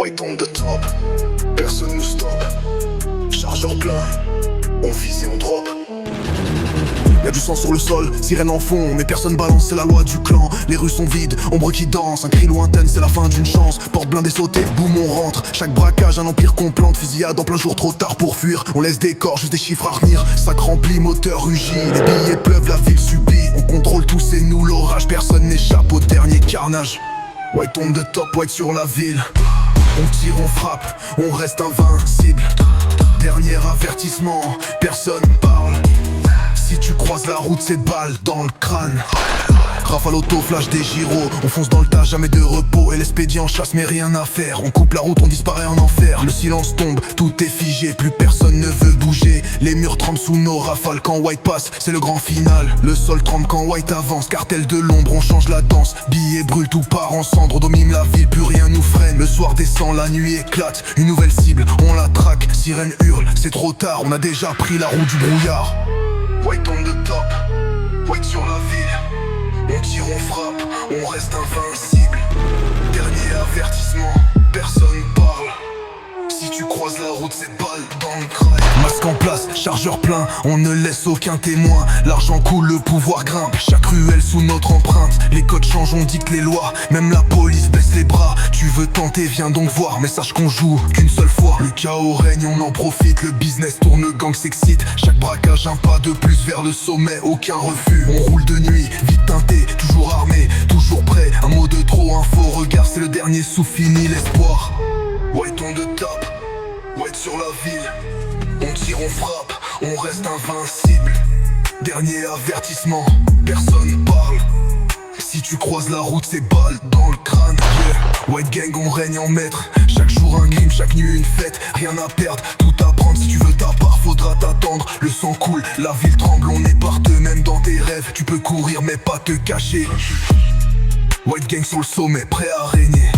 White on the top, personne nous stoppe. Chargeur plein, on vise et on drop. Y'a du sang sur le sol, sirène en fond, mais personne balance, c'est la loi du clan. Les rues sont vides, ombre qui danse, un cri lointain, c'est la fin d'une chance. Porte blindée sautée, boum on rentre. Chaque braquage, un empire qu'on plante, fusillade en plein jour, trop tard pour fuir. On laisse des corps, juste des chiffres à retenir. Sac rempli, moteur rugit, les billets pleuvent, la ville subit. On contrôle tout, c'est nous l'orage, personne n'échappe au dernier carnage. White on the top, white sur la ville. On tire, on frappe, on reste invincible. Dernier avertissement, personne parle. Si tu croises la route, c'est balle dans le crâne. Rafale auto, flash des gyros. On fonce dans le tas, jamais de repos. Et l'expédient chasse, mais rien à faire. On coupe la route, on disparaît en enfer. Le silence tombe, tout est figé. Plus personne ne veut bouger. Les murs tremblent sous nos rafales. Quand White passe, c'est le grand final. Le sol tremble quand White avance. Cartel de l'ombre, on change la danse. Billets brûlent, tout part en cendres. On domine la ville, plus rien nous freine. Le soir descend, la nuit éclate. Une nouvelle cible, on la traque. Sirène hurle, c'est trop tard. On a déjà pris la route du brouillard. White on the top, white sur la ville. On tire, on frappe, on reste invincible. Dernier avertissement, personne parle. Si tu croises la route, c'est balle dans le crâne. Masque en place, chargeur plein, on ne laisse aucun témoin. L'argent coule, le pouvoir grimpe, chaque ruelle sous notre empreinte. Les codes changent, on dicte les lois, même la police baisse les bras. Tu veux tenter, viens donc voir, mais sache qu'on joue qu'une seule fois. Le chaos règne, on en profite, le business tourne, le gang s'excite. Chaque braquage, un pas de plus vers le sommet, aucun refus. On roule de nuit, vite teinté, toujours armé, toujours prêt. Un mot de trop, un faux regard, c'est le dernier souffle, fini l'espoir. White on the top, white sur la ville. On tire, on frappe, on reste invincible. Dernier avertissement, personne parle. Si tu croises la route, c'est balle dans le crâne. Yeah. White gang, on règne en maître. Chaque jour un crime, chaque nuit une fête. Rien à perdre, tout à prendre. Si tu veux ta part, faudra t'attendre. Le sang coule, la ville tremble, on est partout. Même dans tes rêves, tu peux courir mais pas te cacher. White gang sur le sommet, prêt à régner.